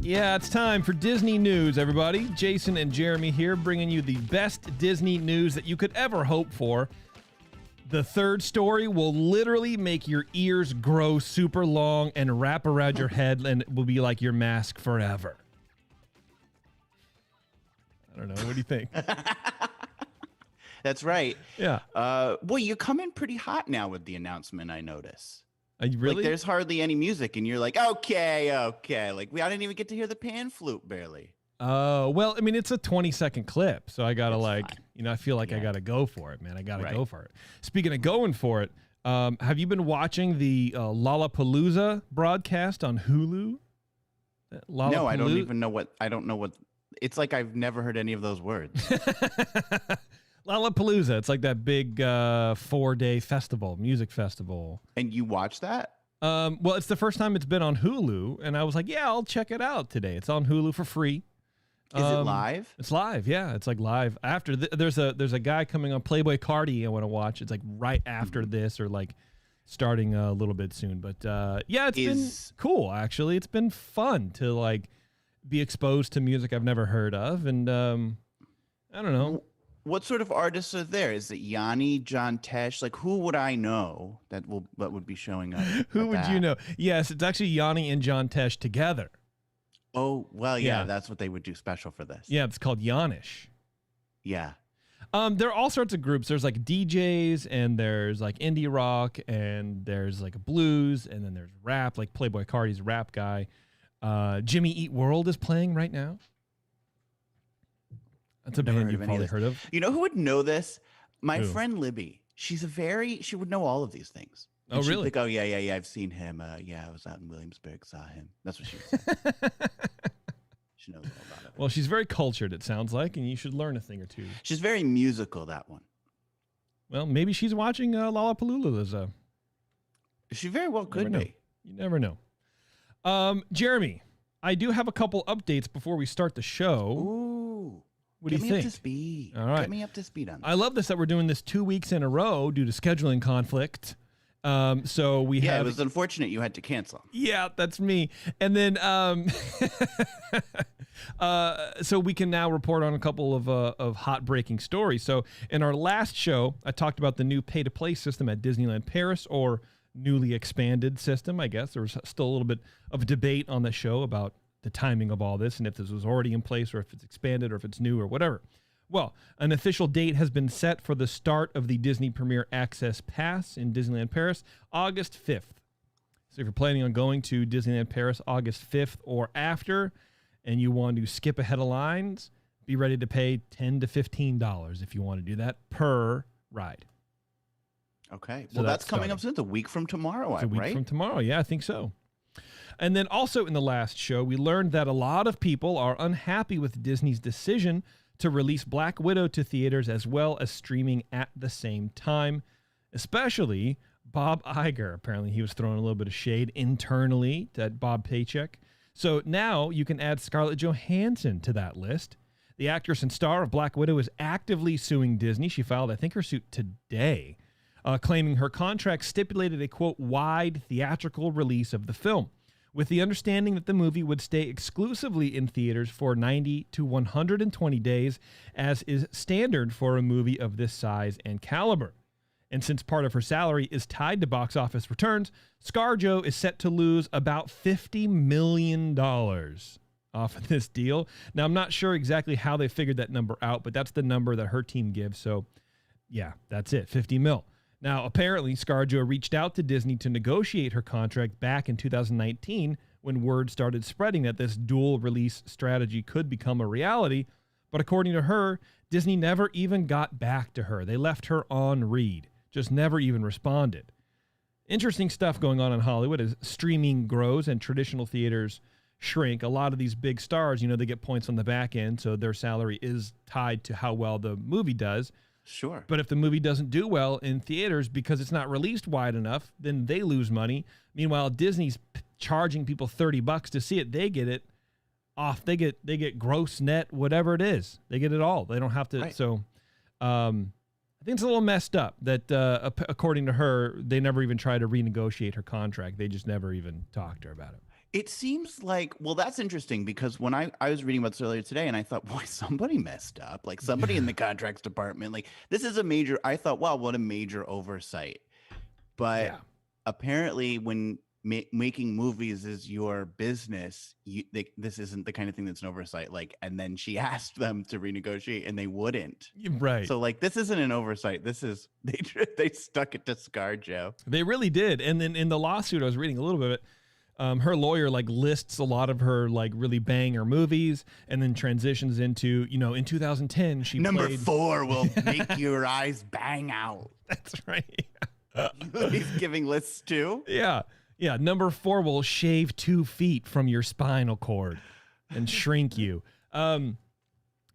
Yeah, it's time for Disney news, everybody. Jason and Jeremy here, bringing you the best Disney news that you could ever hope for. The third story will literally make your ears grow super long and wrap around your head, and it will be like your mask forever. I don't know. What do you think? That's right. Yeah. Well, you're coming pretty hot now with the announcement, I notice. Are you really? Like, there's hardly any music, and you're like, okay. Like, I didn't even get to hear the pan flute, barely. Oh, well, I mean, it's a 20-second clip, so I got to, I feel like I got to go for it, man. I got to go for it. Speaking of going for it, have you been watching the Lollapalooza broadcast on Hulu? No, I don't even know what, it's like I've never heard any of those words. Lollapalooza. It's like that big 4-day festival, music festival. And you watch that? Well, it's the first time it's been on Hulu, and I was like, yeah, I'll check it out today. It's on Hulu for free. Is it live? It's live, yeah. It's like live. After there's a guy coming on, Playboy Cardi, I want to watch. It's like right after this, or like starting a little bit soon. But yeah, it's been cool, actually. It's been fun to like be exposed to music I've never heard of, and I don't know. What sort of artists are there? Is it Yanni, John Tesh? Like, who would I know that would be showing up? Who would you know? Yes, it's actually Yanni and John Tesh together. Oh, well, yeah, that's what they would do special for this. Yeah, it's called Yanish. Yeah. There are all sorts of groups. There's like DJs, and there's like indie rock, and there's like blues, and then there's rap, like Playboy Cardi's a rap guy. Jimmy Eat World is playing right now. That's a band you've probably heard of. You know who would know this? My friend Libby. She would know all of these things. And really? Like, oh, yeah, I've seen him. Yeah, I was out in Williamsburg, saw him. That's what she was saying. She knows all about it. Well, she's very cultured, it sounds like, and you should learn a thing or two. She's very musical, that one. Well, maybe she's watching Lollapalooza. She very well could be. You never know. Jeremy, I do have a couple updates before we start the show. Ooh. What do you think? Get me up to speed. All right. Get me up to speed on that. I love this that we're doing this 2 weeks in a row due to scheduling conflict. So we have. Yeah, it was unfortunate you had to cancel. Yeah, that's me. And then, so we can now report on a couple of hot breaking stories. So in our last show, I talked about the new pay-to-play system at Disneyland Paris, or newly expanded system, I guess. There was still a little bit of debate on the show about the timing of all this, and if this was already in place, or if it's expanded, or if it's new, or whatever. Well, an official date has been set for the start of the Disney Premier Access Pass in Disneyland Paris, August 5th. So if you're planning on going to Disneyland Paris August 5th or after, and you want to skip ahead of lines, be ready to pay $10 to $15 if you want to do that per ride. Okay. So well, that's coming up soon. It's a week from tomorrow, right? It's a week from tomorrow. Yeah, I think so. And then also in the last show, we learned that a lot of people are unhappy with Disney's decision to release Black Widow to theaters as well as streaming at the same time, especially Bob Iger. Apparently, he was throwing a little bit of shade internally at Bob Paycheck. So now you can add Scarlett Johansson to that list. The actress and star of Black Widow is actively suing Disney. She filed, I think, her suit today, claiming her contract stipulated a, quote, wide theatrical release of the film, with the understanding that the movie would stay exclusively in theaters for 90 to 120 days, as is standard for a movie of this size and caliber. And since part of her salary is tied to box office returns, ScarJo is set to lose about $50 million off of this deal. Now, I'm not sure exactly how they figured that number out, but that's the number that her team gives. So, yeah, that's it, 50 mil. Now, apparently, ScarJo reached out to Disney to negotiate her contract back in 2019 when word started spreading that this dual release strategy could become a reality. But according to her, Disney never even got back to her. They left her on read, just never even responded. Interesting stuff going on in Hollywood as streaming grows and traditional theaters shrink. A lot of these big stars, they get points on the back end, so their salary is tied to how well the movie does. Sure. But if the movie doesn't do well in theaters because it's not released wide enough, then they lose money. Meanwhile, Disney's charging people $30 to see it. They get it off. They get gross, net, whatever it is. They get it all. They don't have to. Right. So I think it's a little messed up that, according to her, they never even tried to renegotiate her contract. They just never even talked to her about it. It seems like, well, that's interesting because when I was reading about this earlier today and I thought, boy, somebody messed up. Like somebody in the contracts department, like this is a major, I thought, wow, what a major oversight. But Yeah. apparently when making movies is your business, this isn't the kind of thing that's an oversight. Like, and then she asked them to renegotiate and they wouldn't. Right. So like, this isn't an oversight. This is, they stuck it to ScarJo. They really did. And then in the lawsuit, I was reading a little bit of it. Her lawyer like lists a lot of her like really banger movies and then transitions into, in 2010 she Number played 4 will make your eyes bang out. That's right. He's giving lists too. Yeah. Number 4 will shave 2 feet from your spinal cord and shrink you.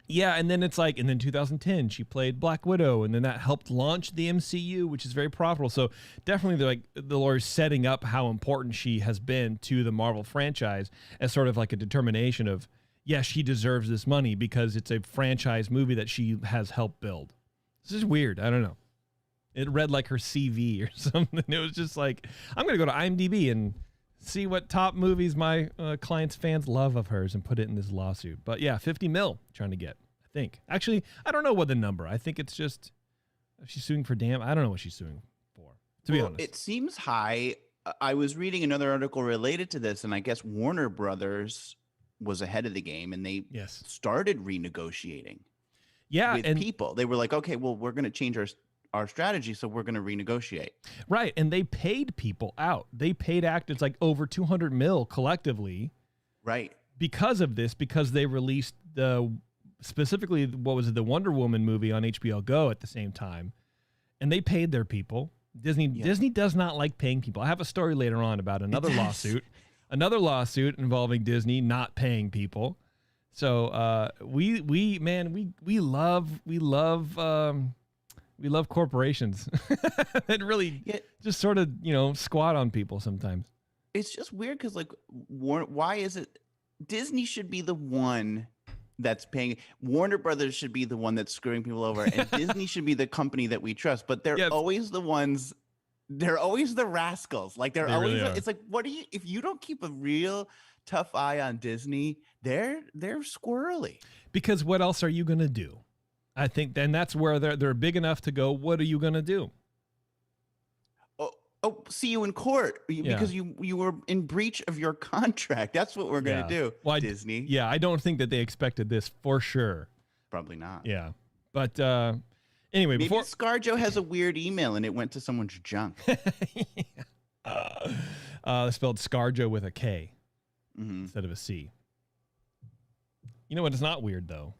Yeah, and then it's like, and then 2010, she played Black Widow, and then that helped launch the MCU, which is very profitable. So definitely, the lawyer's setting up how important she has been to the Marvel franchise as sort of like a determination of, yes, she deserves this money because it's a franchise movie that she has helped build. This is weird. I don't know. It read like her CV or something. It was just like, I'm going to go to IMDb and see what top movies my clients' fans love of hers and put it in this lawsuit. But yeah, 50 mil trying to get, I think. Actually, I don't know what the number. I think it's just, she's suing for I don't know what she's suing for, to be honest. It seems high. I was reading another article related to this, and I guess Warner Brothers was ahead of the game, and they started renegotiating with people. They were like, okay, well, we're going to change our strategy, so we're going to renegotiate. Right, and they paid people out. They paid actors like over 200 mil collectively. Right. Because of this, because they released specifically, what was it, the Wonder Woman movie on HBO Go at the same time, and they paid their people. Disney does not like paying people. I have a story later on about another lawsuit involving Disney not paying people. So we love corporations that really just sort of, squat on people sometimes. It's just weird because, like, why is it Disney should be the one that's paying? Warner Brothers should be the one that's screwing people over, and Disney should be the company that we trust. But they're always the ones. They're always the rascals. Like they're always. Really it's like, what do you? If you don't keep a real tough eye on Disney, they're squirrely. Because what else are you gonna do? I think then that's where they're big enough to go, what are you going to do? Oh, see you in court because you were in breach of your contract. That's what we're going to do, Disney. I don't think that they expected this for sure. Probably not. Yeah. But anyway, maybe ScarJo has a weird email and it went to someone's junk. Spelled ScarJo with a K instead of a C. You know what? It's not weird, though.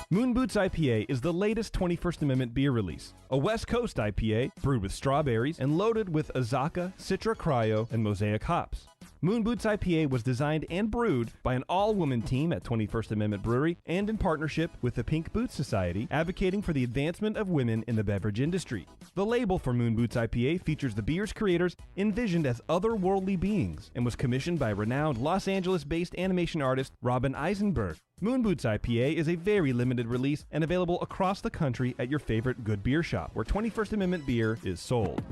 Moon Boots IPA is the latest 21st Amendment beer release. A West Coast IPA brewed with strawberries and loaded with Azacca, Citra Cryo, and Mosaic hops. Moon Boots IPA was designed and brewed by an all-woman team at 21st Amendment Brewery and in partnership with the Pink Boots Society, advocating for the advancement of women in the beverage industry. The label for Moon Boots IPA features the beer's creators envisioned as otherworldly beings and was commissioned by renowned Los Angeles-based animation artist Robin Eisenberg. Moon Boots IPA is a very limited release and available across the country at your favorite good beer shop where 21st Amendment beer is sold.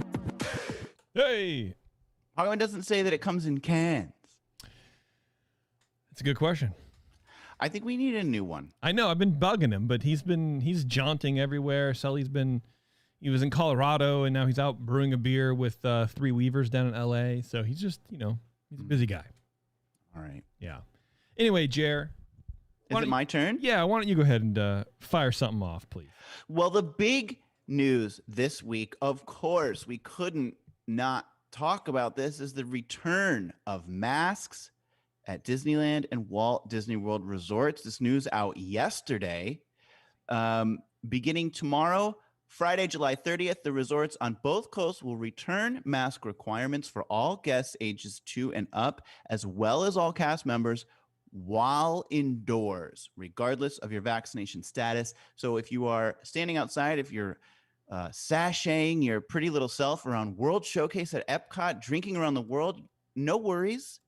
Hey! How come it doesn't say that it comes in cans? That's a good question. I think we need a new one. I know. I've been bugging him, but he's jaunting everywhere. He was in Colorado, and now he's out brewing a beer with Three Weavers down in L.A., so he's just, he's a busy guy. All right. Yeah. Anyway, Jer. Is it my turn? Yeah, why don't you go ahead and fire something off, please? Well, the big news this week, of course, we couldn't not talk about this, is the return of masks at Disneyland and Walt Disney World Resorts. This news out yesterday. Beginning tomorrow, Friday, July 30th, the resorts on both coasts will return mask requirements for all guests ages 2 and up, as well as all cast members while indoors, regardless of your vaccination status. So if you are standing outside, if you're sashaying your pretty little self around World Showcase at Epcot, drinking around the world, no worries.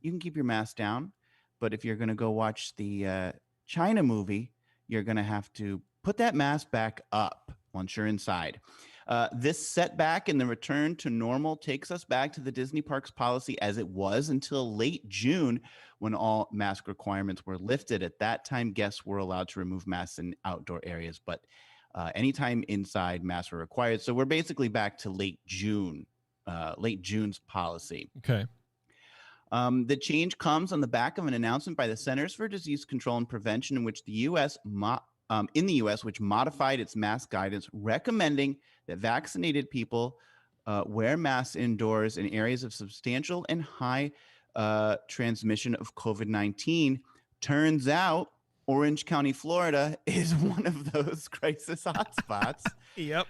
You can keep your mask down. But if you're going to go watch the China movie, you're going to have to put that mask back up once you're inside. This setback in the return to normal takes us back to the Disney parks policy as it was until late June, when all mask requirements were lifted. At that time, guests were allowed to remove masks in outdoor areas, but anytime inside, masks were required. So we're basically back to late June's policy. Okay. The change comes on the back of an announcement by the Centers for Disease Control and Prevention, in which the U.S. which modified its mask guidance, recommending that vaccinated people wear masks indoors in areas of substantial and high transmission of COVID-19. Turns out Orange County, Florida, is one of those crisis hotspots. Yep.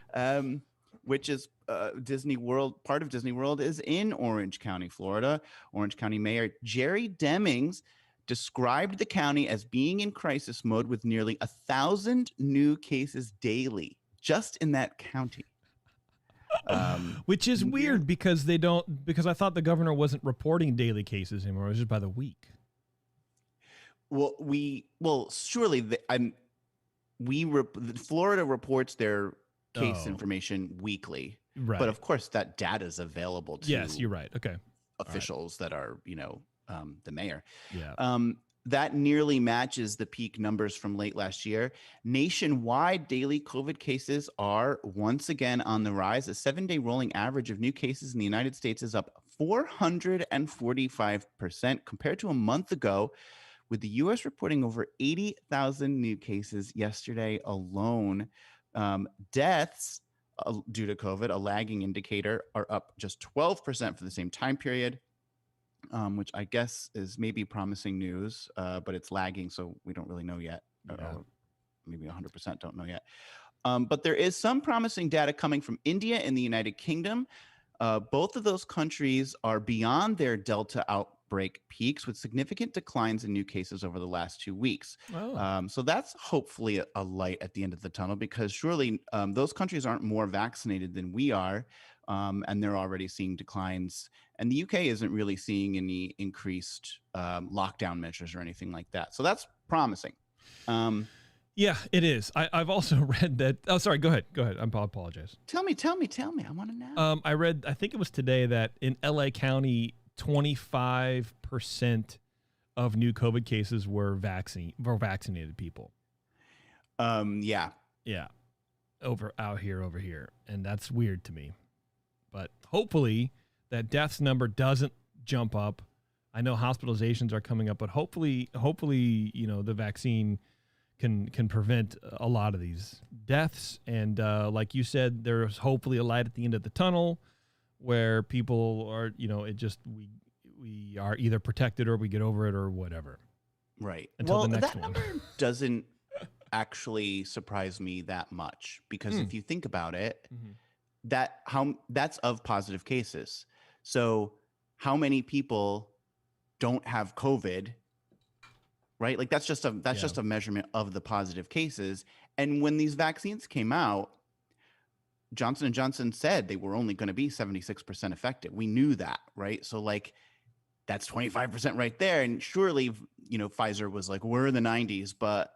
Which is Disney World. Part of Disney World is in Orange County, Florida. Orange County Mayor Jerry Demings described the county as being in crisis mode with nearly 1,000 new cases daily just in that county. Which is weird because I thought the governor wasn't reporting daily cases anymore. It was just by the week. Surely Florida reports their case information weekly, right? But of course, that data is available to yes, you're right. Okay, officials that are the mayor. Yeah. That nearly matches the peak numbers from late last year. Nationwide, daily COVID cases are once again on the rise. A 7-day rolling average of new cases in the United States is up 445% compared to a month ago, with the U.S. reporting over 80,000 new cases yesterday alone. Deaths due to COVID, a lagging indicator, are up just 12% for the same time period, which I guess is maybe promising news, but it's lagging, so we don't really know yet. Or maybe 100% don't know yet. But there is some promising data coming from India and the United Kingdom. Both of those countries are beyond their Delta outbreak peaks, with significant declines in new cases over the last 2 weeks. Oh. So that's hopefully a light at the end of the tunnel, because surely those countries aren't more vaccinated than we are, and they're already seeing declines. And the UK isn't really seeing any increased lockdown measures or anything like that. So that's promising. Yeah, it is. I've also read that. Oh, sorry. Go ahead. I apologize. Tell me. I want to know. I read, I think it was today, that in LA County, 25% of new COVID cases were vaccinated people. Yeah. Over here. And that's weird to me. But hopefully that deaths number doesn't jump up. I know hospitalizations are coming up, but hopefully, the vaccine can prevent a lot of these deaths. And like you said, there's hopefully a light at the end of the tunnel where people are, we are either protected or we get over it or whatever. Right. Until the next that one. number doesn't actually surprise me that much, because if you think about it, that's of positive cases. So how many people don't have COVID? Right? Like that's just a measurement of the positive cases. And when these vaccines came out, Johnson & Johnson said they were only going to be 76% effective. We knew that, right? So like that's 25% right there. And surely, Pfizer was like, we're in the 90s, but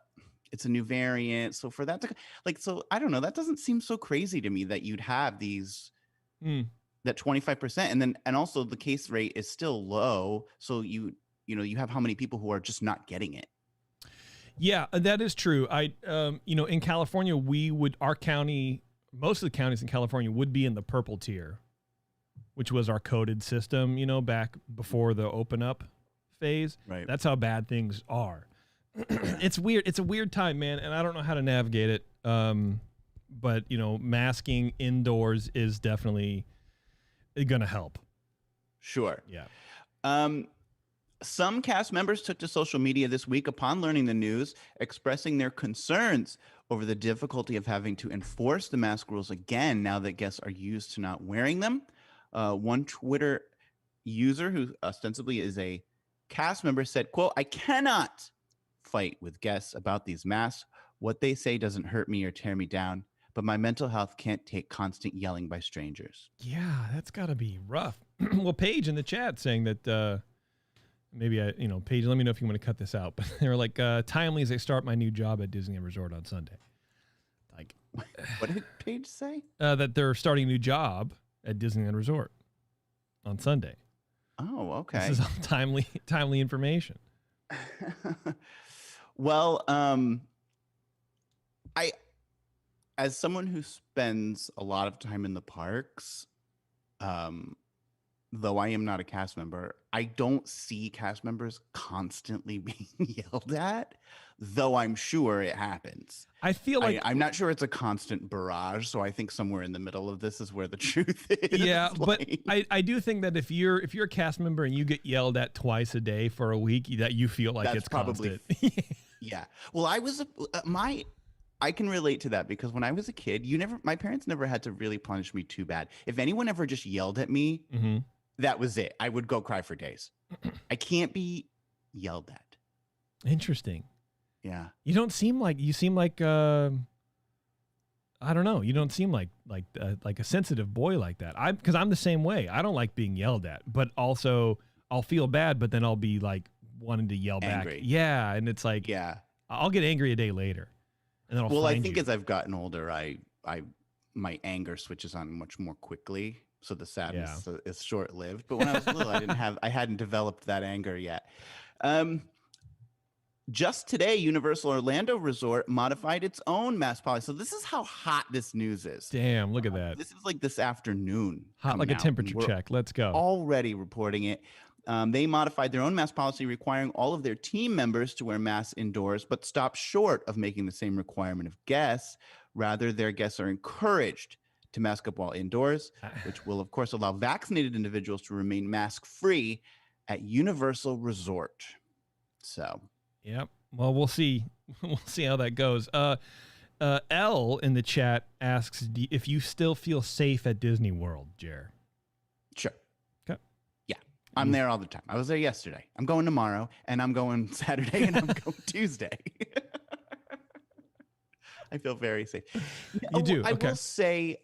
it's a new variant. So for that to I don't know, that doesn't seem so crazy to me that you'd have these, that 25%. And also the case rate is still low. So you have how many people who are just not getting it. Yeah, that is true. In California, our county, most of the counties in California would be in the purple tier, which was our coded system, back before the open up phase. Right. That's how bad things are. It's weird. It's a weird time, man. And I don't know how to navigate it. But masking indoors is definitely going to help. Sure. Yeah. Some cast members took to social media this week upon learning the news, expressing their concerns over the difficulty of having to enforce the mask rules again now that guests are used to not wearing them. One Twitter user, who ostensibly is a cast member, said, quote, "I cannot fight with guests about these masks. What they say doesn't hurt me or tear me down, but my mental health can't take constant yelling by strangers." Yeah, that's got to be rough. Well, Paige in the chat saying that Paige, let me know if you want to cut this out. But they were like, timely as I start my new job at Disneyland Resort on Sunday. Like, What did Paige say? That they're starting a new job at Disneyland Resort on Sunday. Oh, okay. This is all timely information. Well, as someone who spends a lot of time in the parks, though I am not a cast member, I don't see cast members constantly being yelled at, though I'm sure it happens. I feel like I'm not sure it's a constant barrage, so I think somewhere in the middle of this is where the truth is. Yeah, but I do think that if you're a cast member and you get yelled at twice a day for a week, that you feel like that's it's probably constant. Yeah. Well, I can relate to that because when I was a kid, my parents never had to really punish me too bad. If anyone ever just yelled at me, Mm-hmm. that was it. I would go cry for days. I can't be yelled at. Interesting. Yeah. You seem like I don't know. You don't seem like a sensitive boy like that. Because I'm the same way. I don't like being yelled at, but also I'll feel bad, but then I'll be like wanting to yell Angry. back. Yeah, and it's like I'll get angry a day later, and then I'll I find think you. as I've gotten older, my anger switches on much more quickly, so the sadness is short lived. But when I was little, I hadn't developed that anger yet. Just today, Universal Orlando Resort modified its own mask policy. So this is how hot this news is. Damn, look at that. This is like this afternoon. Hot like a temperature check. Let's go. Already reporting it. They modified their own mask policy, requiring all of their team members to wear masks indoors, but stopped short of making the same requirement of guests. Rather, their guests are encouraged to mask up while indoors, which will, of course, allow vaccinated individuals to remain mask-free at Universal Resort. So... Yep. Well, we'll see. We'll see how that goes. L in the chat asks if you still feel safe at Disney World, Jer. Sure. Okay. Yeah. I'm there all the time. I was there yesterday. I'm going tomorrow, and I'm going Saturday, and I'm going Tuesday. I feel very safe. You do? I Okay. will say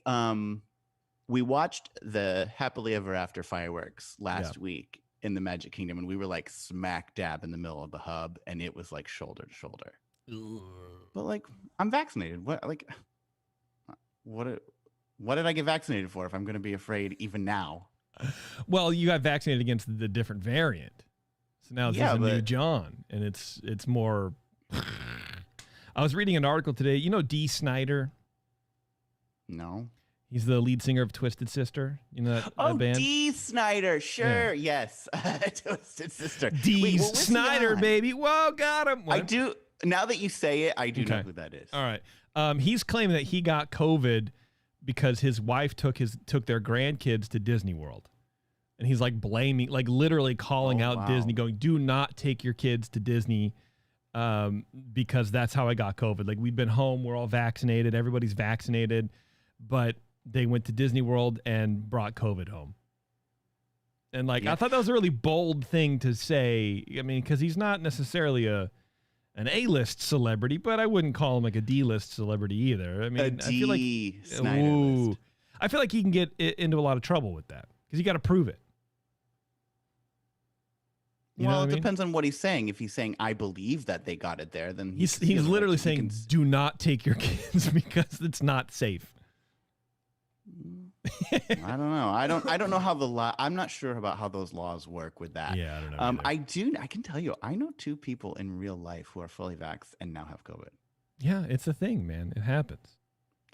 we watched the Happily Ever After fireworks last week in the Magic Kingdom, and we were like smack dab in the middle of the hub, and it was like shoulder to shoulder. But like, I'm vaccinated. What did I get vaccinated for if I'm going to be afraid even now? Well, you got vaccinated against the different variant, so now this is a new John, and it's more. I was reading an article today. You know Dee Snider? No. He's the lead singer of Twisted Sister. You know that band? Dee Snider. Sure. Yeah. Yes. Twisted Sister. Dee Snider, baby. Whoa, got him. What? I do. Now that you say it, I do know who that is. All right. He's claiming that he got COVID because his wife took their grandkids to Disney World. And he's like blaming, like literally calling out Disney, going, do not take your kids to Disney because that's how I got COVID. Like, we've been home. We're all vaccinated. Everybody's vaccinated. But they went to Disney World and brought COVID home. And like, I thought that was a really bold thing to say. I mean, because he's not necessarily an A-list celebrity, but I wouldn't call him like a D-list celebrity either. I mean, I feel like I feel like he can get into a lot of trouble with that because you got to prove it. Well, it depends on what he's saying. If he's saying, I believe that they got it there, then he's literally saying, do not take your kids because it's not safe. I don't know. I don't know how I'm not sure about how those laws work with that. Yeah, I don't know. I can tell you, I know 2 people in real life who are fully vaxxed and now have COVID. Yeah, it's a thing, man. It happens.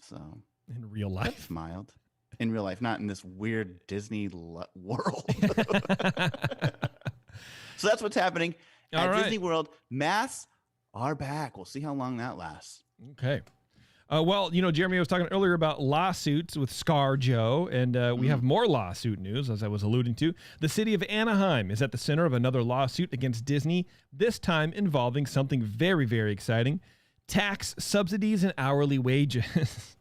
So in real life, that's mild. In real life, not in this weird Disney world. So that's what's happening at Disney World. Masks are back. We'll see how long that lasts. Okay. Well, Jeremy was talking earlier about lawsuits with ScarJo, and we have more lawsuit news, as I was alluding to. The city of Anaheim is at the center of another lawsuit against Disney, this time involving something very, very exciting: tax, subsidies, and hourly wages.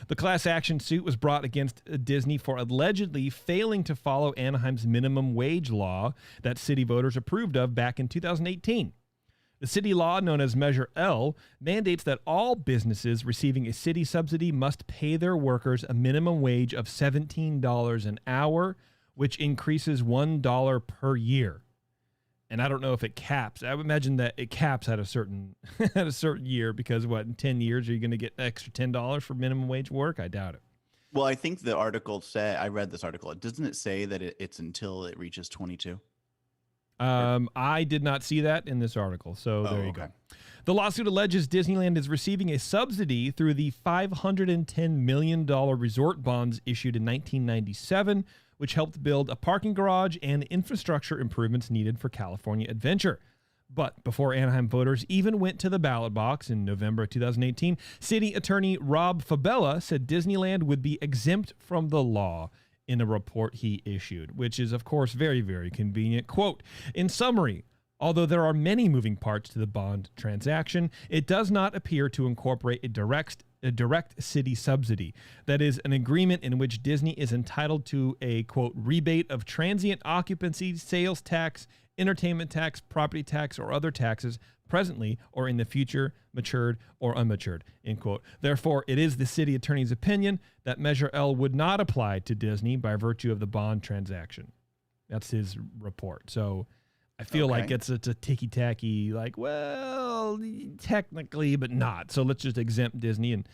The class action suit was brought against Disney for allegedly failing to follow Anaheim's minimum wage law that city voters approved of back in 2018. The city law, known as Measure L, mandates that all businesses receiving a city subsidy must pay their workers a minimum wage of $17 an hour, which increases $1 per year. And I don't know if it caps. I would imagine that it caps at a certain at a certain year, because what, in 10 years are you going to get extra $10 for minimum wage work? I doubt it. Well, I think the article said, I read this article. Doesn't it say that it's until it reaches 22? I did not see that in this article, so there you go. The lawsuit alleges Disneyland is receiving a subsidy through the $510 million resort bonds issued in 1997, which helped build a parking garage and infrastructure improvements needed for California Adventure. But before Anaheim voters even went to the ballot box in November 2018, City Attorney Rob Fabella said Disneyland would be exempt from the law in a report he issued, which is, of course, very, very convenient. Quote, in summary, although there are many moving parts to the bond transaction, it does not appear to incorporate a direct city subsidy. That is, an agreement in which Disney is entitled to a, quote, rebate of transient occupancy, sales tax, entertainment tax, property tax, or other taxes presently or in the future, matured or unmatured, end quote. Therefore, it is the city attorney's opinion that Measure L would not apply to Disney by virtue of the bond transaction. That's his report. So I feel like it's a ticky-tacky, like, well, technically, but not. So let's just exempt Disney,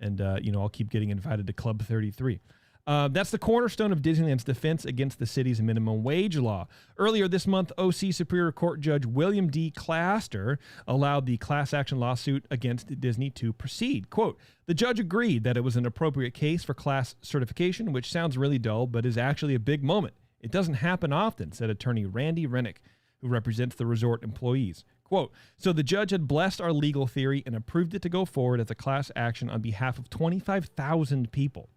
and I'll keep getting invited to Club 33. That's the cornerstone of Disneyland's defense against the city's minimum wage law. Earlier this month, OC Superior Court Judge William D. Claster allowed the class action lawsuit against Disney to proceed. Quote, the judge agreed that it was an appropriate case for class certification, which sounds really dull, but is actually a big moment. It doesn't happen often, said attorney Randy Rennick, who represents the resort employees. Quote, so the judge had blessed our legal theory and approved it to go forward as a class action on behalf of 25,000 people.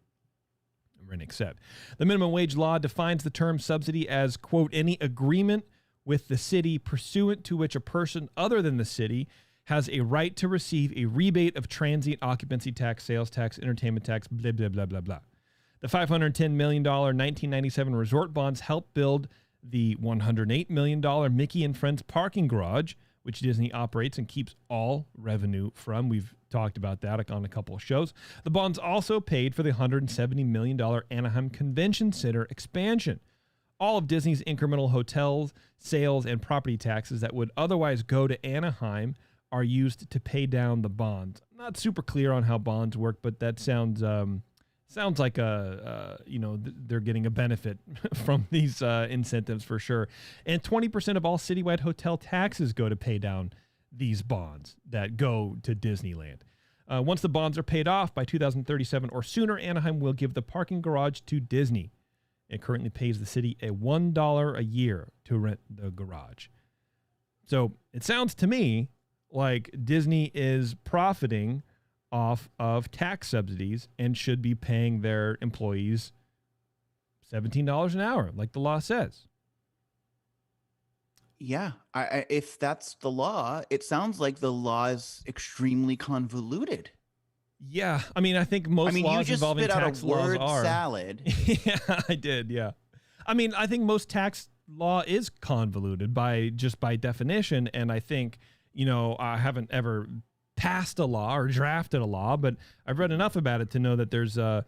Rennick said. The minimum wage law defines the term subsidy as, quote, any agreement with the city pursuant to which a person other than the city has a right to receive a rebate of transient occupancy tax, sales tax, entertainment tax, blah, blah, blah, blah, blah. The $510 million 1997 resort bonds helped build the $108 million Mickey and Friends parking garage, which Disney operates and keeps all revenue from. We've talked about that on a couple of shows. The bonds also paid for the $170 million Anaheim Convention Center expansion. All of Disney's incremental hotels, sales, and property taxes that would otherwise go to Anaheim are used to pay down the bonds. I'm not super clear on how bonds work, but that sounds like they're getting a benefit from these incentives for sure. And 20% of all citywide hotel taxes go to pay down these bonds that go to Disneyland. Once the bonds are paid off by 2037 or sooner, Anaheim will give the parking garage to Disney. It currently pays the city a $1 a year to rent the garage. So it sounds to me like Disney is profiting off of tax subsidies and should be paying their employees $17 an hour, like the law says. Yeah, if that's the law, it sounds like the law is extremely convoluted. Yeah, I mean, I think most laws involving tax laws are. Salad. Yeah, I did. Yeah, I mean, I think most tax law is convoluted by definition, and I think I haven't ever passed a law or drafted a law, but I've read enough about it to know that there's a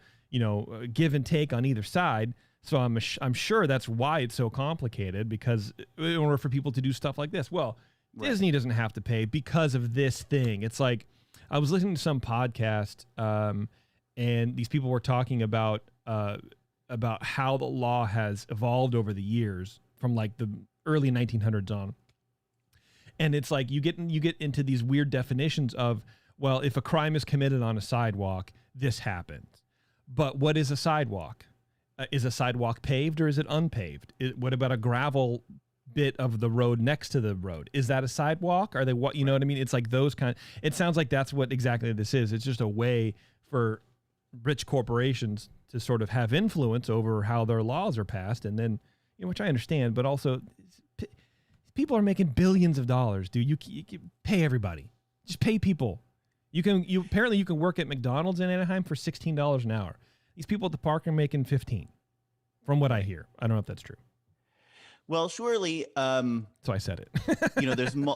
give and take on either side. So I'm sure that's why it's so complicated, because in order for people to do stuff like this, well, right. Disney doesn't have to pay because of this thing. It's like I was listening to some podcast, and these people were talking about how the law has evolved over the years from like the early 1900s on. And it's like you get into these weird definitions of, well, if a crime is committed on a sidewalk, this happens. But what is a sidewalk? Is a sidewalk paved or is it unpaved? What about a gravel bit of the road next to the road? Is that a sidewalk? Are they what? You know what I mean? It's like those kind. It sounds like that's what exactly this is. It's just a way for rich corporations to sort of have influence over how their laws are passed, and then which I understand, but also people are making billions of dollars, dude. You pay everybody. Just pay people. Apparently you can work at McDonald's in Anaheim for $16 an hour. These people at the park are making 15, from what I hear. I don't know if that's true. Well, surely. So I said it.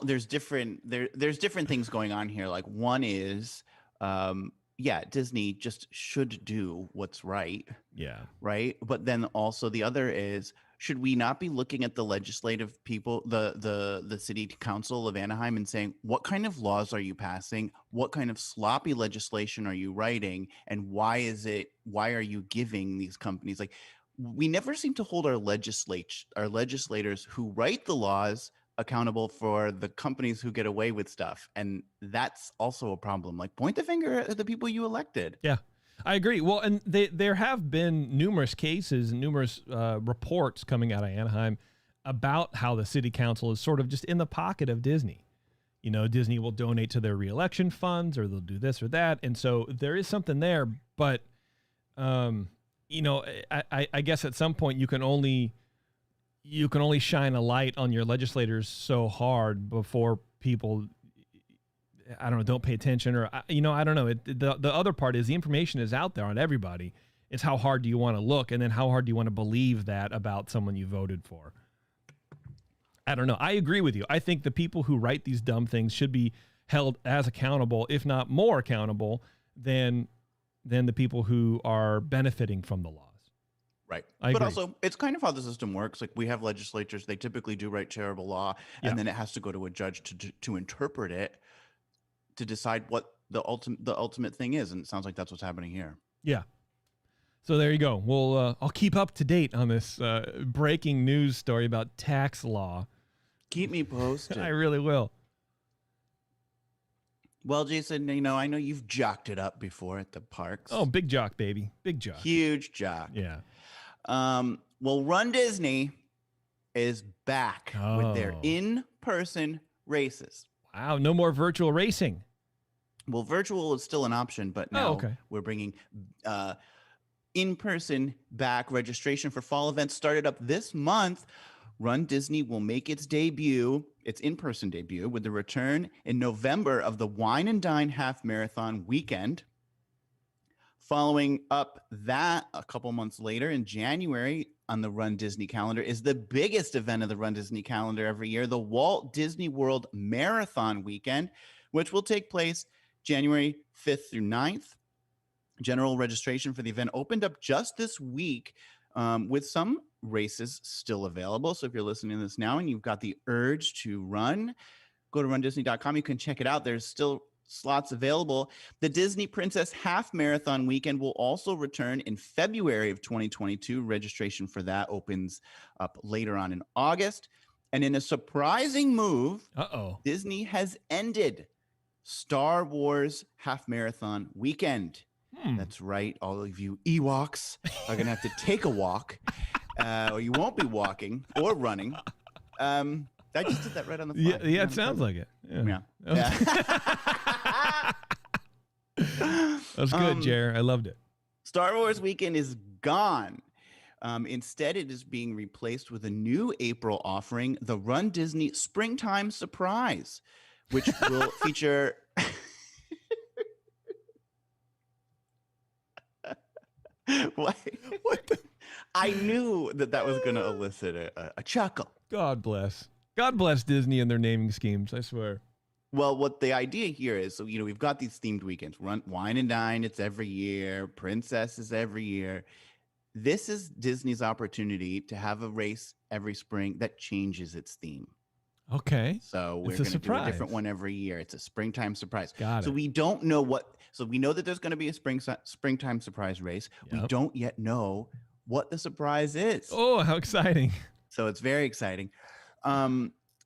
There's different things going on here. Like one is, Disney just should do what's right. Yeah. Right. But then also the other is should we not be looking at the legislative people, the city council of Anaheim, and saying, what kind of laws are you passing? What kind of sloppy legislation are you writing? And why are you giving these companies, like, we never seem to hold our legislators who write the laws accountable for the companies who get away with stuff. And that's also a problem. Like, point the finger at the people you elected. Yeah. I agree. Well, and there have been numerous cases, numerous reports coming out of Anaheim about how the city council is sort of just in the pocket of Disney. You know, Disney will donate to their reelection funds, or they'll do this or that. And so there is something there. But, you know, I guess at some point you can only shine a light on your legislators so hard before people, I don't know, don't pay attention, or, you know, I don't know. The other part is the information is out there on everybody. It's how hard do you want to look, and then how hard do you want to believe that about someone you voted for? I don't know. I agree with you. I think the people who write these dumb things should be held as accountable, if not more accountable, than the people who are benefiting from the laws. Right. I but agree. Also, it's kind of how the system works. Like, we have legislatures, they typically do write terrible law, and then it has to go to a judge to interpret it, to decide what the ultimate thing is. And it sounds like that's what's happening here. Yeah. So there you go. Well, I'll keep up to date on this breaking news story about tax law. Keep me posted. I really will. Well, Jason, you know, I know you've jocked it up before at the parks. Oh, big jock, baby. Big jock. Huge jock. Yeah. Well, Run Disney is back with their Oh. in-person races. Wow. No more virtual racing. Well, virtual is still an option, but now okay. we're bringing in-person back. Registration for fall events started up this month. Run Disney will make its in-person debut, with the return in November of the Wine and Dine Half Marathon weekend. Following up that, a couple months later in January on the Run Disney calendar is the biggest event of the Run Disney calendar every year, the Walt Disney World Marathon weekend, which will take place January 5th through 9th. General registration for the event opened up just this week, with some races still available. So if you're listening to this now and you've got the urge to run, go to rundisney.com. You can check it out. There's still slots available. The Disney Princess Half Marathon weekend will also return in February of 2022. Registration for that opens up later on in August. And in a surprising move, Disney has ended Star Wars Half Marathon weekend. That's right. All of you Ewoks are going to have to take a walk, or you won't be walking or running. I just did that right on the fly. Yeah, it sounds like it. Yeah. That's good, Jer. I loved it. Star Wars weekend is gone. Instead, it is being replaced with a new April offering, the Run Disney Springtime Surprise, which will feature... What the? I knew that was going to elicit a chuckle. God bless Disney and their naming schemes, I swear. Well, what the idea here is, so, you know, we've got these themed weekends. Wine and Dine, it's every year. Princess is every year. This is Disney's opportunity to have a race every spring that changes its theme. Okay. So we're going to do a different one every year. It's a springtime surprise. Got it. So we don't know so we know that there's going to be a springtime surprise race. Yep. We don't yet know what the surprise is. Oh, how exciting. So it's very exciting.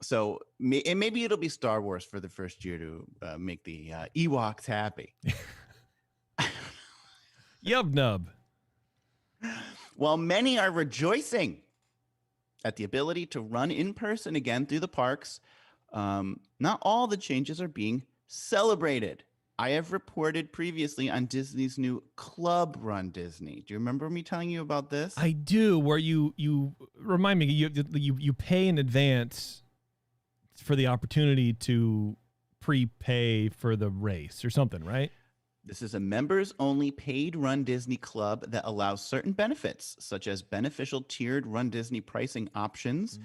So maybe it'll be Star Wars for the first year to make the Ewoks happy. Yub nub. While many are rejoicing at the ability to run in person again through the parks, not all the changes are being celebrated. I have reported previously on Disney's new Club Run Disney. Do you remember me telling you about this? I do, where you remind me, you pay in advance for the opportunity to prepay for the race or something, right? This is a members-only paid Run Disney club that allows certain benefits, such as beneficial tiered Run Disney pricing options,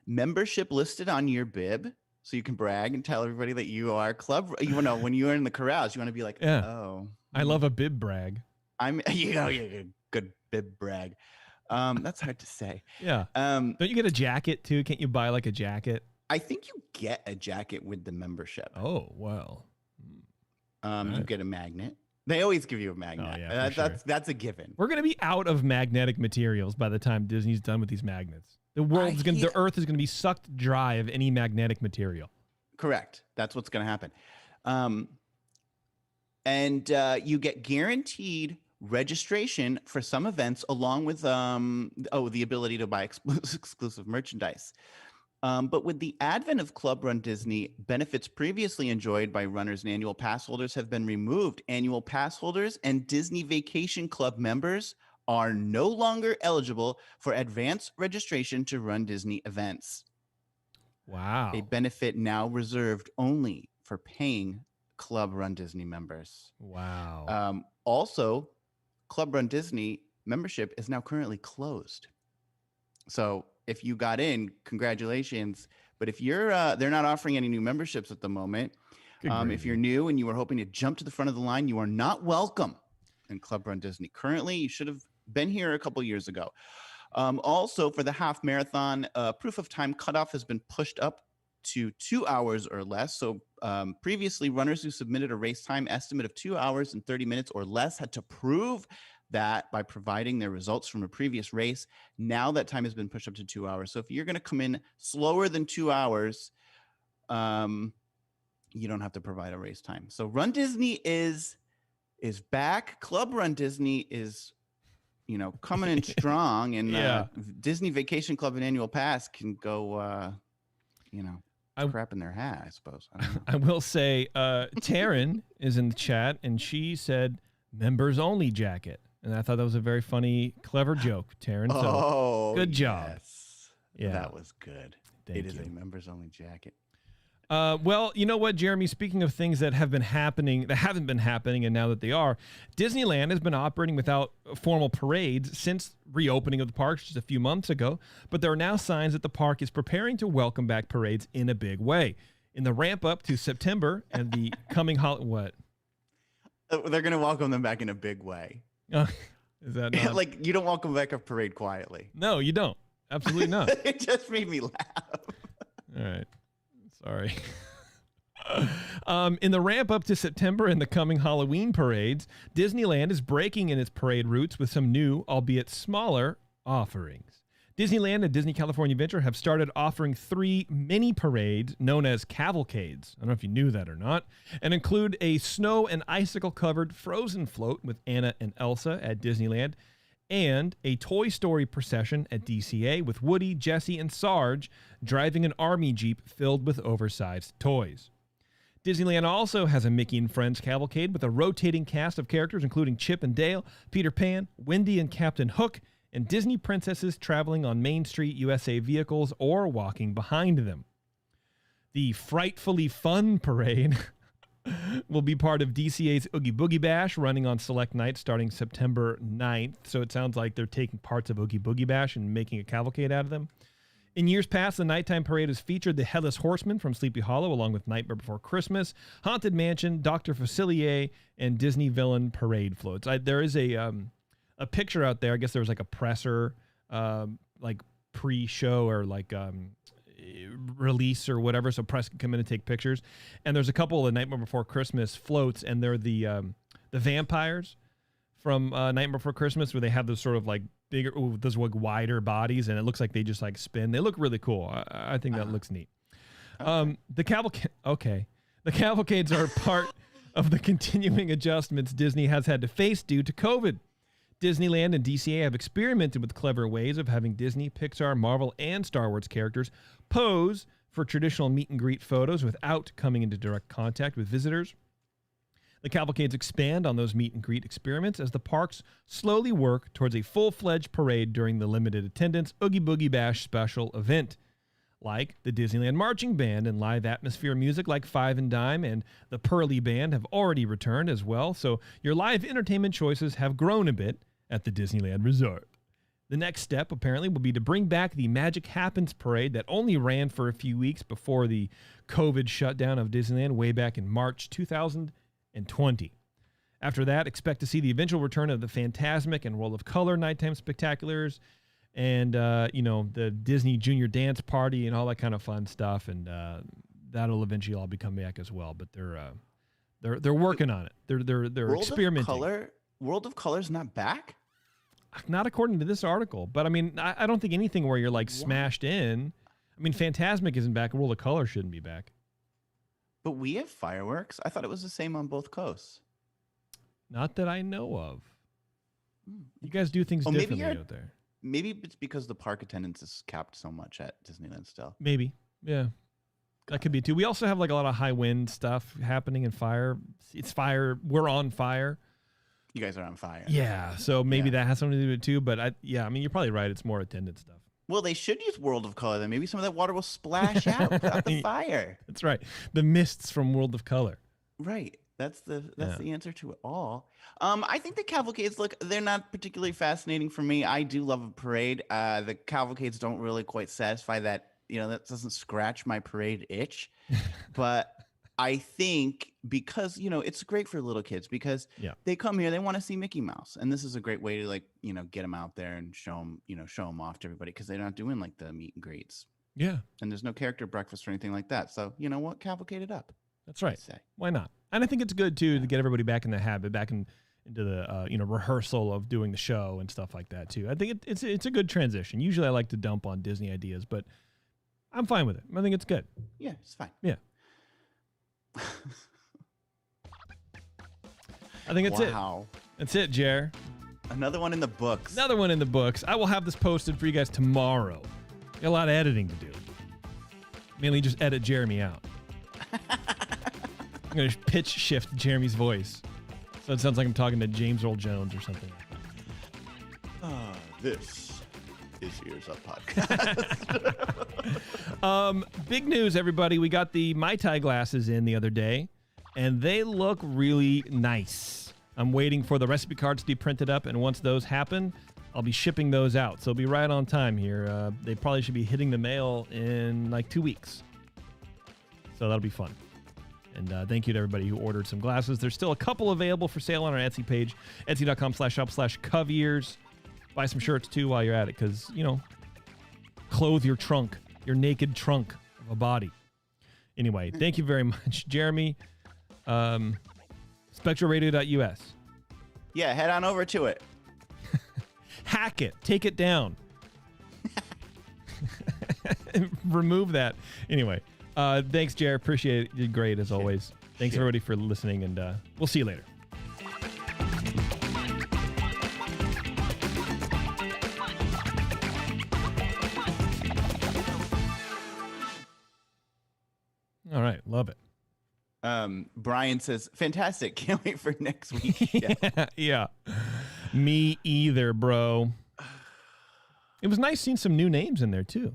membership listed on your bib, so you can brag and tell everybody that you are club. You know, when you're in the corrals, you want to be like, oh, I love a bib brag. I'm, you know, good bib brag. That's hard to say. Yeah. Don't you get a jacket too? Can't you buy like a jacket? I think you get a jacket with the membership. Oh, well. You get a magnet. They always give you a magnet. Oh, yeah, That's a given. We're going to be out of magnetic materials by the time Disney's done with these magnets. The Earth is going to be sucked dry of any magnetic material. Correct. That's what's going to happen. And you get guaranteed registration for some events, along with the ability to buy exclusive merchandise. But with the advent of Club Run Disney, benefits previously enjoyed by runners and annual pass holders have been removed. Annual pass holders and Disney Vacation Club members are no longer eligible for advance registration to Run Disney events. Wow. A benefit now reserved only for paying Club Run Disney members. Wow. Also, Club Run Disney membership is now currently closed. So if you got in, congratulations. But if you're, they're not offering any new memberships at the moment. If you're new and you were hoping to jump to the front of the line, you are not welcome in Club Run Disney. Currently, you should have been here a couple years ago. Also, for the half marathon, proof of time cutoff has been pushed up to 2 hours or less. So previously, runners who submitted a race time estimate of 2 hours and 30 minutes or less had to prove that by providing their results from a previous race. Now that time has been pushed up to 2 hours. So if you're going to come in slower than 2 hours, you don't have to provide a race time. So Run Disney is back. Club Run Disney is, coming in strong, and Disney Vacation Club and Annual Pass can go, crap in their hat, I suppose. I don't know. I will say, Taryn is in the chat, and she said members only jacket. And I thought that was a very funny, clever joke, Taryn. So good job. Yes. Yeah. That was good. Thank It is you. a members only jacket. Well, you know what, Jeremy? Speaking of things that haven't been happening, and now that they are, Disneyland has been operating without formal parades since reopening of the parks just a few months ago. But there are now signs that the park is preparing to welcome back parades in a big way. In the ramp up to September and the coming what? They're going to welcome them back in a big way. Is that not? Like, you don't welcome back a parade quietly. No, you don't. Absolutely not. It just made me laugh. All right. Sorry. In the ramp up to September and the coming Halloween parades, Disneyland is breaking in its parade routes with some new, albeit smaller, offerings. Disneyland and Disney California Adventure have started offering 3 mini parades known as cavalcades. I don't know if you knew that or not, and include a snow and icicle-covered frozen float with Anna and Elsa at Disneyland, and a Toy Story procession at DCA with Woody, Jesse, and Sarge driving an army jeep filled with oversized toys. Disneyland also has a Mickey and Friends cavalcade with a rotating cast of characters including Chip and Dale, Peter Pan, Wendy and Captain Hook, and Disney princesses traveling on Main Street USA vehicles or walking behind them. The Frightfully Fun Parade will be part of DCA's Oogie Boogie Bash, running on select nights starting September 9th. So it sounds like they're taking parts of Oogie Boogie Bash and making a cavalcade out of them. In years past, the nighttime parade has featured the Headless Horseman from Sleepy Hollow, along with Nightmare Before Christmas, Haunted Mansion, Dr. Facilier, and Disney Villain Parade floats. There is a picture out there. I guess there was like a presser, like pre-show or like release or whatever, so press can come in and take pictures. And there's a couple of the Nightmare Before Christmas floats, and they're the vampires from Nightmare Before Christmas, where they have those sort of like bigger, those like wider bodies, and it looks like they just like spin. They look really cool. I think that looks neat. Okay. The cavalcades are part of the continuing adjustments Disney has had to face due to COVID. Disneyland and DCA have experimented with clever ways of having Disney, Pixar, Marvel, and Star Wars characters pose for traditional meet and greet photos without coming into direct contact with visitors. The cavalcades expand on those meet and greet experiments as the parks slowly work towards a full-fledged parade during the limited attendance Oogie Boogie Bash special event. Like the Disneyland Marching Band and live atmosphere music like Five and Dime and the Pearly Band have already returned as well, so your live entertainment choices have grown a bit at the Disneyland Resort. The next step, apparently, will be to bring back the Magic Happens parade that only ran for a few weeks before the COVID shutdown of Disneyland way back in March 2020. After that, expect to see the eventual return of the Fantasmic and World of Color nighttime spectaculars, and the Disney Junior Dance Party and all that kind of fun stuff, and that'll eventually all be coming back as well. But they're working on it. They're experimenting. World of Color's not back? Not according to this article, but I mean, I don't think anything where you're like smashed in. I mean, Fantasmic isn't back. World of Color shouldn't be back. But we have fireworks. I thought it was the same on both coasts. Not that I know of. You guys do things differently out there. Maybe it's because the park attendance is capped so much at Disneyland still. Maybe. Yeah. That could be too. We also have like a lot of high wind stuff happening in fire. It's fire. We're on fire. You guys are on fire. Yeah. So maybe that has something to do with it too. But I mean, you're probably right. It's more attendance stuff. Well, they should use World of Color then. Maybe some of that water will splash out without the fire. That's right. The mists from World of Color. Right. That's the answer to it all. I think the cavalcades, they're not particularly fascinating for me. I do love a parade. The cavalcades don't really quite satisfy that. That doesn't scratch my parade itch. But I think because, it's great for little kids because they come here, they want to see Mickey Mouse. And this is a great way to get them out there and show them off to everybody because they're not doing like the meet and greets. Yeah. And there's no character breakfast or anything like that. So, you know what? Cavalcade it up. That's right. Why not? And I think it's good too to get everybody back in the habit, into the rehearsal of doing the show and stuff like that too. I think it's a good transition. Usually I like to dump on Disney ideas, but I'm fine with it. I think it's good. Yeah, it's fine. Yeah. I think that's it. Wow. That's it, Jer. Another one in the books. Another one in the books. I will have this posted for you guys tomorrow. Got a lot of editing to do. Mainly just edit Jeremy out. I'm going to pitch shift Jeremy's voice. So it sounds like I'm talking to James Earl Jones or something like that. This is Ears Up Podcast. Big news, everybody. We got the Mai Tai glasses in the other day, and they look really nice. I'm waiting for the recipe cards to be printed up, and once those happen, I'll be shipping those out. So it'll be right on time here. They probably should be hitting the mail in like 2 weeks. So that'll be fun. And thank you to everybody who ordered some glasses. There's still a couple available for sale on our Etsy page, etsy.com/shop/coveyears. Buy some shirts, too, while you're at it, because, clothe your trunk, your naked trunk of a body. Anyway, thank you very much, Jeremy. SpectralRadio.us. Yeah, head on over to it. Hack it. Take it down. Remove that. Anyway, thanks, Jer. Appreciate it. You did great, as always. Thanks, everybody, for listening, and we'll see you later. All right. Love it. Brian says, fantastic. Can't wait for next week. Yeah. Me either, bro. It was nice seeing some new names in there, too.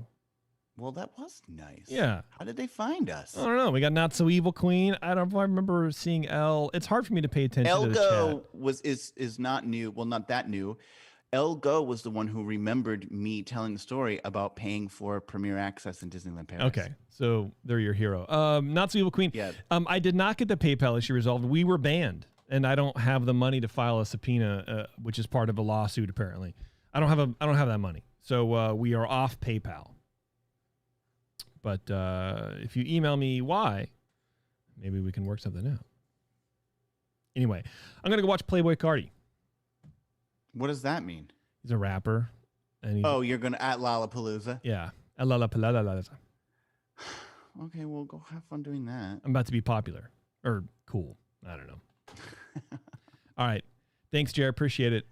Well, that was nice. Yeah. How did they find us? I don't know. We got Not So Evil Queen. I don't know if I remember seeing Elle. It's hard for me to pay attention to the chat. Elgo is not new. Well, not that new. Elgo was the one who remembered me telling the story about paying for premiere access in Disneyland Paris. Okay, so they're your hero. Not So Evil Queen. Yeah. I did not get the PayPal issue resolved. We were banned, and I don't have the money to file a subpoena, which is part of a lawsuit. Apparently, I don't have that money, so we are off PayPal. But if you email me why, maybe we can work something out. Anyway, I'm gonna go watch Playboi Carti. What does that mean? He's a rapper. And you're going to at Lollapalooza? Yeah. At Lollapalooza. Okay, well, go have fun doing that. I'm about to be popular. Or cool. I don't know. All right. Thanks, Jared. Appreciate it.